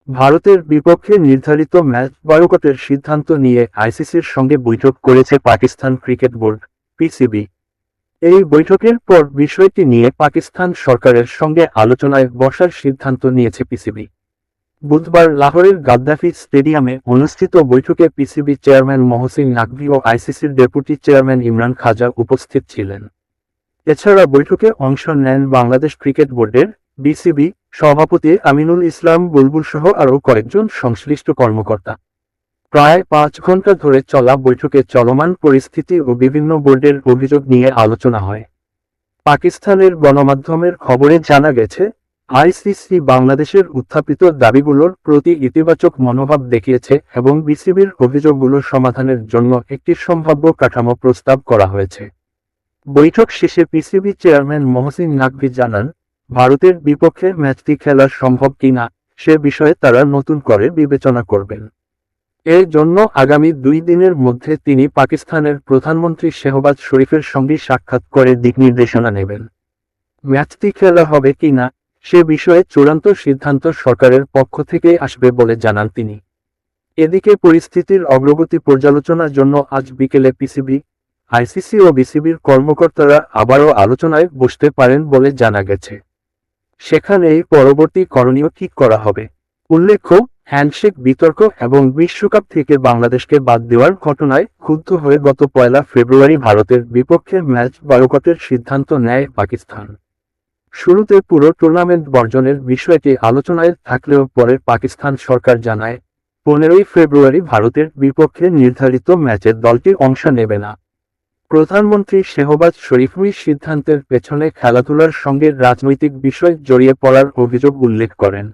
ভারতের বিপক্ষে নির্ধারিত ম্যাচ বয়কটের সিদ্ধান্ত নিয়ে আইসিসির সঙ্গে বৈঠক করেছে পাকিস্তান ক্রিকেট বোর্ড পিসিবি। এই বৈঠকের পর বিষয়টি নিয়ে পাকিস্তান সরকারের সঙ্গে আলোচনায় বসার সিদ্ধান্ত নিয়েছে পিসিবি। বুধবার লাহোরের গাদ্দাফি স্টেডিয়ামে অনুষ্ঠিত বৈঠকে পিসিবি চেয়ারম্যান মহসিন নাকভি ও আইসিসির ডেপুটি চেয়ারম্যান ইমরান খাজা উপস্থিত ছিলেন। এছাড়া বৈঠকে অংশ নেন বাংলাদেশ ক্রিকেট বোর্ডের বিসিবি সভাপতি আমিনুল ইসলাম বুলবুল সহ আরও কয়েকজন সংশ্লিষ্ট কর্মকর্তা। প্রায় 5 ঘন্টা ধরে চলা বৈঠকে চলমান পরিস্থিতি ও বিভিন্ন বোর্ডের অভিযোগ নিয়ে আলোচনা হয়। পাকিস্তানের গণমাধ্যমের খবরে জানা গেছে, আইসিসি বাংলাদেশের উত্থাপিত দাবিগুলোর প্রতি ইতিবাচক মনোভাব দেখিয়েছে এবং বিসিবির অভিযোগগুলো সমাধানের জন্য একটি সম্ভাব্য কাঠামো প্রস্তাব করা হয়েছে। বৈঠক শেষে পিসিবি চেয়ারম্যান মহসিন নাকভি জানান, ভারতের বিপক্ষে ম্যাচটি খেলা সম্ভব কিনা সে বিষয়ে তারা নতুন করে বিবেচনা করবেন। এর জন্য আগামী 2 দিনের মধ্যে তিনি পাকিস্তানের প্রধানমন্ত্রী শেহবাজ শরীফের সঙ্গে সাক্ষাৎ করে দিকনির্দেশনা নেবেন। ম্যাচটি খেলা হবে কিনা সে বিষয়ে চূড়ান্ত সিদ্ধান্ত সরকারের পক্ষ থেকে আসবে বলে জানান তিনি। এদিকে পরিস্থিতির অগ্রগতি পর্যালোচনার জন্য আজ বিকেলে পিসিবি, আইসিসি ও বিসিবির কর্মকর্তারা আবারও আলোচনায় বসতে পারেন বলে জানা গেছে। সেখানেই পরবর্তী করণীয় ঠিক করা হবে। উল্লেখ্য, হ্যান্ডশেক বিতর্ক এবং বিশ্বকাপ থেকে বাংলাদেশকে বাদ দেওয়ার ঘটনায় ক্ষুব্ধ হয়ে গত 1 ফেব্রুয়ারি ভারতের বিপক্ষে ম্যাচ বয়কটের সিদ্ধান্ত নেয় পাকিস্তান। শুরুতে পুরো টুর্নামেন্ট বর্জনের বিষয়টি আলোচনায় থাকলেও পরে পাকিস্তান সরকার জানায়, 15 ফেব্রুয়ারি ভারতের বিপক্ষে নির্ধারিত ম্যাচে দলটি অংশ নেবে না। প্রধানমন্ত্রী শেহবাজ শরীফের সিদ্ধান্তের পেছনে খেলাধুলার সঙ্গে রাজনৈতিক বিষয় জড়িয়ে পড়ার অভিযোগ উল্লেখ করেন।